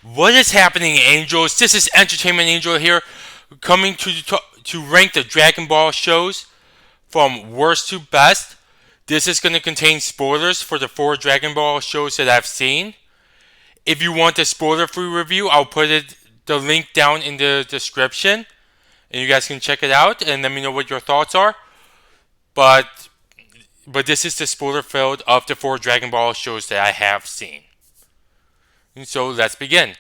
What is happening, Angels? This is Entertainment Angel here, coming to rank the Dragon Ball shows from worst to best. This is going to contain spoilers for the 4 Dragon Ball shows that I've seen. If you want a spoiler-free review, I'll put the link down in the description, and you guys can check it out and let me know what your thoughts are. But but this is the spoiler filled of the 4 Dragon Ball shows that I have seen. And so let's begin.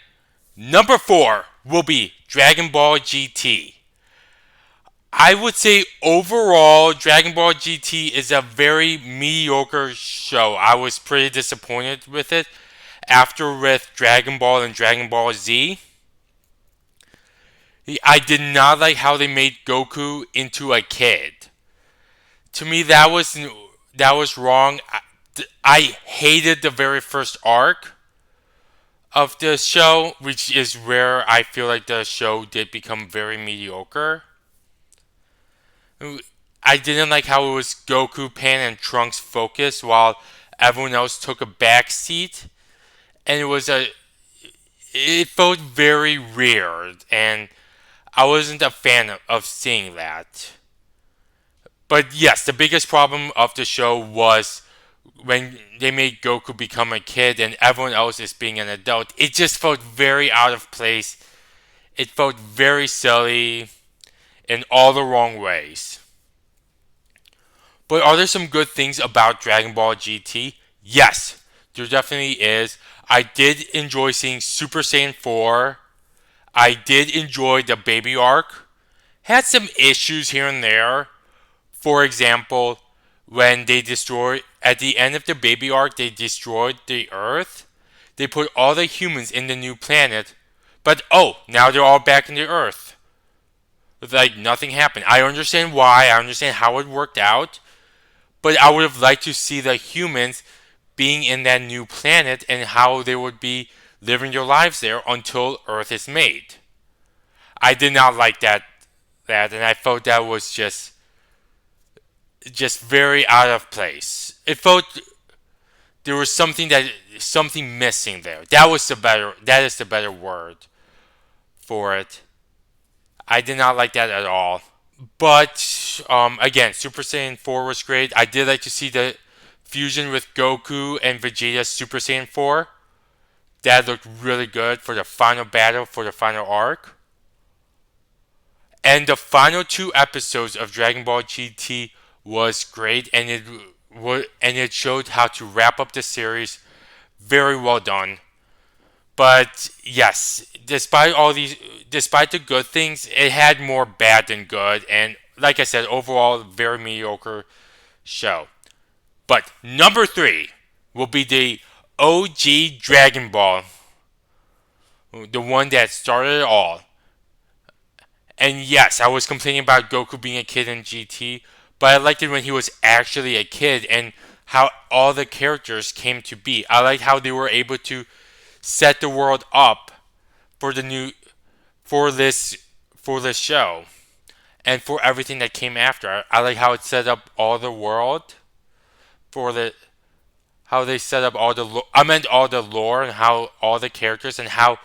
Number 4 will be Dragon Ball GT. I would say overall, Dragon Ball GT is a very mediocre show. I was pretty disappointed with it. After with Dragon Ball and Dragon Ball Z, I did not like how they made Goku into a kid. To me, that was wrong. I hated the very first arc of the show, which is where I feel like the show did become very mediocre. I didn't like how it was Goku, Pan, and Trunks' focus while everyone else took a back seat. And it felt very weird, and I wasn't a fan of seeing that. But yes, the biggest problem of the show was when they made Goku become a kid and everyone else is being an adult. It just felt very out of place. It felt very silly in all the wrong ways. But are there some good things about Dragon Ball GT? Yes, there definitely is. I did enjoy seeing Super Saiyan 4. I did enjoy the baby arc. Had some issues here and there. For example, when they destroyed, at the end of the baby arc, they destroyed the Earth. They put all the humans in the new planet. But oh, now they're all back in the Earth. Like nothing happened. I understand why. I understand how it worked out. But I would have liked to see the humans being in that new planet and how they would be living their lives there until Earth is made. I did not like that, and I felt that was just very out of place. It felt there was something missing there. That is the better word for it. I did not like that at all. But again, Super Saiyan 4 was great. I did like to see the fusion with Goku and Vegeta's Super Saiyan 4. That looked really good for the final battle for the final arc. And the final 2 episodes of Dragon Ball GT was great, and it showed how to wrap up the series. Very well done. But yes, despite the good things, it had more bad than good, and like I said, overall, very mediocre show. But number 3 will be the OG Dragon Ball, the one that started it all. And yes, I was complaining about Goku being a kid in GT, but I liked it when he was actually a kid and how all the characters came to be. I liked how they were able to set the world up for the new for this show and for everything that came after. I like how it set up all the world for the how they set up all the I meant all the lore and how all the characters and how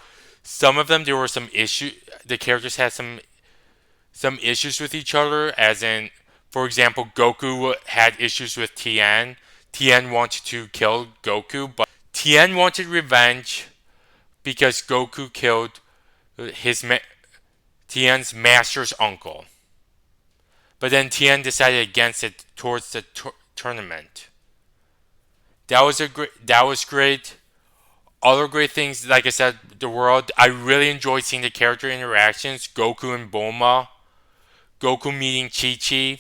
some of them there were some issue the characters had some issues with each other, as in, for example, Goku had issues with Tien. Tien wanted to kill Goku, but Tien wanted revenge because Goku killed Tien's master's uncle. But then Tien decided against it towards the tournament. That was great. Other great things, like I said, the world. I really enjoyed seeing the character interactions. Goku and Bulma. Goku meeting Chi Chi.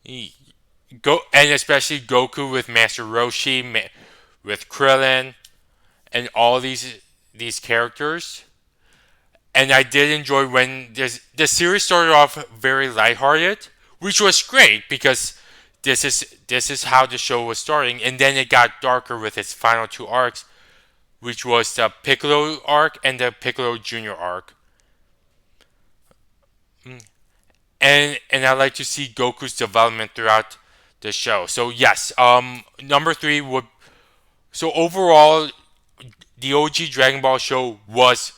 And especially Goku with Master Roshi, with Krillin, and all these characters. And I did enjoy when the series started off very lighthearted, which was great because this is how the show was starting, and then it got darker with its final 2 arcs, which was the Piccolo arc and the Piccolo Junior arc. And I like to see Goku's development throughout the show. So yes, number 3 would. So overall, the OG Dragon Ball show was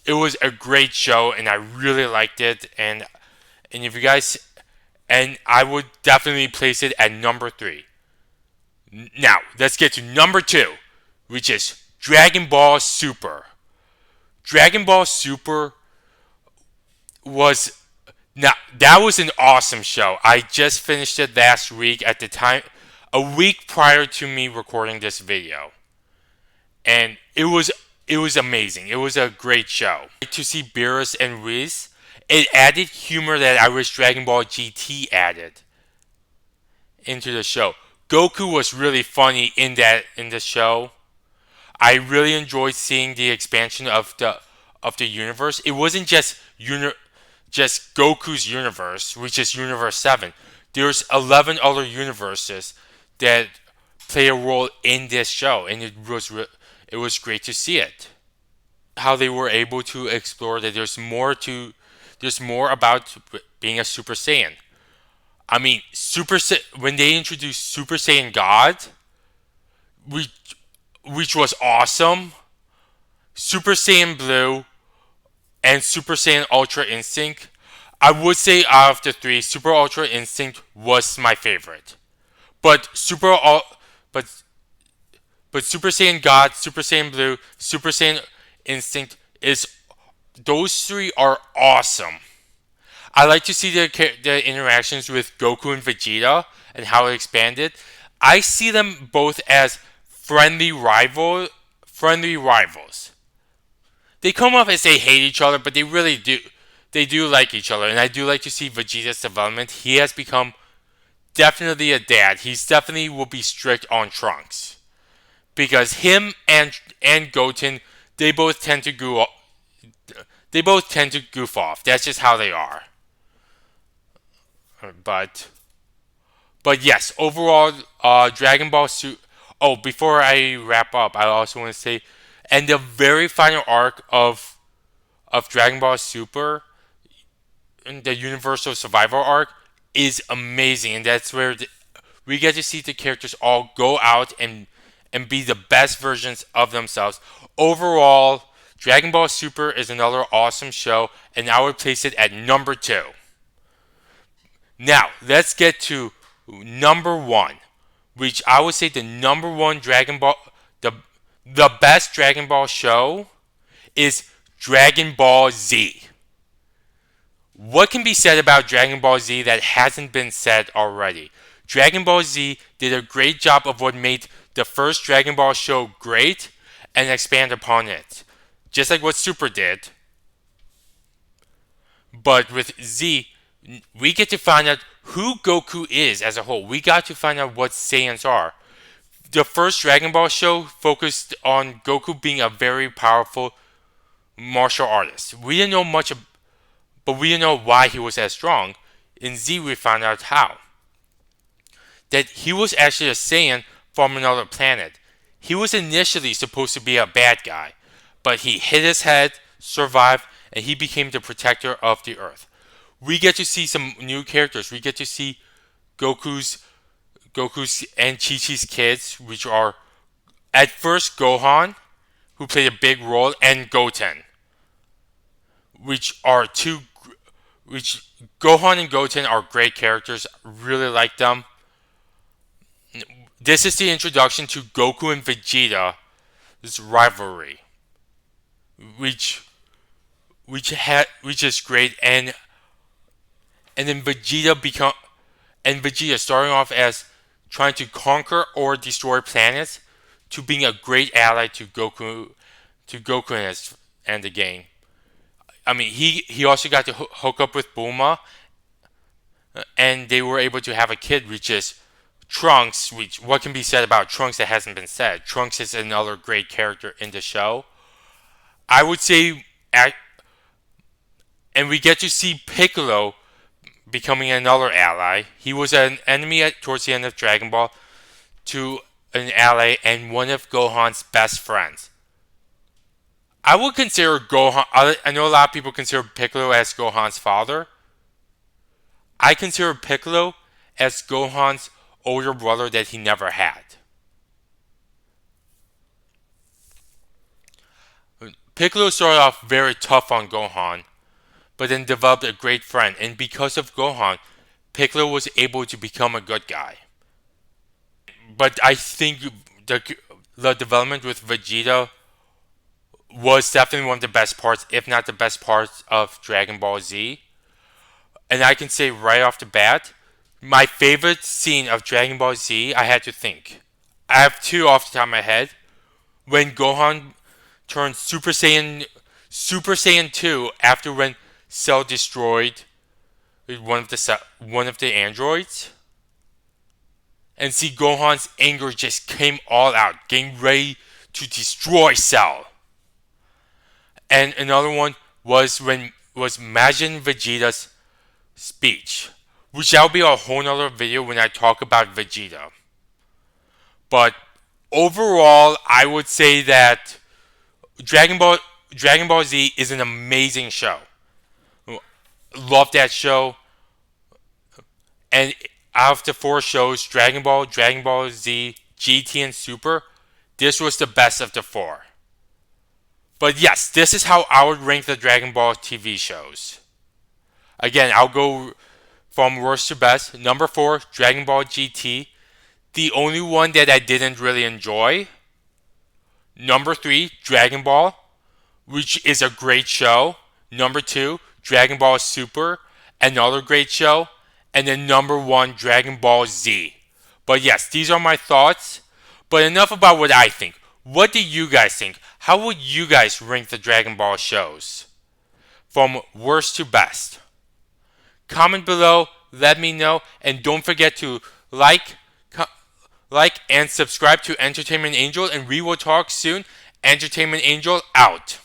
it was a great show, and I really liked it. And if you guys, and I would definitely place it at number three. Now let's get to number two, which is Dragon Ball Super. Dragon Ball Super was now that was an awesome show. I just finished it last week at the time, a week prior to me recording this video, and it was amazing. It was a great show. To see Beerus and Whis, it added humor that I wish Dragon Ball GT added into the show. Goku was really funny in the show. I really enjoyed seeing the expansion of the universe. It wasn't just Goku's universe, which is Universe 7. There's 11 other universes that play a role in this show, and it was great to see it. How they were able to explore that there's more about being a Super Saiyan. I mean, when they introduced Super Saiyan God, which which was awesome, Super Saiyan Blue, and Super Saiyan Ultra Instinct. I would say out of the three, Super Ultra Instinct was my favorite. But but but Super Saiyan God, Super Saiyan Blue, Super Saiyan Instinct is those three are awesome. I like to see the interactions with Goku and Vegeta and how it expanded. I see them both as friendly rivals. They come off as they hate each other, but they really do. They do like each other, and I do like to see Vegeta's development. He has become definitely a dad. He's definitely will be strict on Trunks because him and Goten, they both tend to goof off. That's just how they are. But yes, overall, Dragon Ball Super. Oh, before I wrap up, I also want to say, and the very final arc of Dragon Ball Super, the Universal Survival arc, is amazing, and that's where we get to see the characters all go out and be the best versions of themselves. Overall, Dragon Ball Super is another awesome show, and I would place it at number two. Now, let's get to number one, which I would say the number one Dragon Ball, the best Dragon Ball show is Dragon Ball Z. What can be said about Dragon Ball Z that hasn't been said already? Dragon Ball Z did a great job of what made the first Dragon Ball show great and expand upon it. Just like what Super did. But with Z, we get to find out who Goku is as a whole. We got to find out what Saiyans are. The first Dragon Ball show focused on Goku being a very powerful martial artist. We didn't know much, but we didn't know why he was as strong. In Z, we found out how. That he was actually a Saiyan from another planet. He was initially supposed to be a bad guy, but he hit his head, survived, and he became the protector of the Earth. We get to see some new characters. We get to see Goku's and Chi-Chi's kids, which are at first Gohan, who played a big role, and Goten, which Gohan and Goten are great characters. Really like them. This is the introduction to Goku and Vegeta's rivalry, which is great, and then Vegeta starting off as trying to conquer or destroy planets to being a great ally to Goku and the gang. I mean, he also got to hook up with Bulma, and they were able to have a kid, which is Trunks. Which what can be said about Trunks that hasn't been said? Trunks is another great character in the show. I would say, and we get to see Piccolo becoming another ally. He was an enemy towards the end of Dragon Ball to an ally and one of Gohan's best friends. I would consider Gohan. I know a lot of people consider Piccolo as Gohan's father. I consider Piccolo as Gohan's older brother that he never had. Piccolo started off very tough on Gohan, but then developed a great friend, and because of Gohan, Piccolo was able to become a good guy. But I think the development with Vegeta was definitely one of the best parts, if not the best parts of Dragon Ball Z. And I can say right off the bat, my favorite scene of Dragon Ball Z, I had to think. I have two off the top of my head. When Gohan turned Super Saiyan 2 after when Cell destroyed one of the androids, and see Gohan's anger just came all out, getting ready to destroy Cell. And another one was Majin Vegeta's speech, which that'll be a whole nother video when I talk about Vegeta. But overall, I would say that Dragon Ball Z is an amazing show. Love that show. And out of the four shows, Dragon Ball Z, GT, and Super, this was the best of the four. But yes, this is how I would rank the Dragon Ball TV shows. Again, I'll go from worst to best. Number 4, Dragon Ball GT. The only one that I didn't really enjoy. Number 3, Dragon Ball, which is a great show. Number 2, Dragon Ball Super, another great show. And then number 1, Dragon Ball Z. But yes, these are my thoughts. But enough about what I think. What do you guys think? How would you guys rank the Dragon Ball shows? From worst to best. Comment below, let me know, and don't forget to like and subscribe to Entertainment Angel, and we will talk soon. Entertainment Angel out.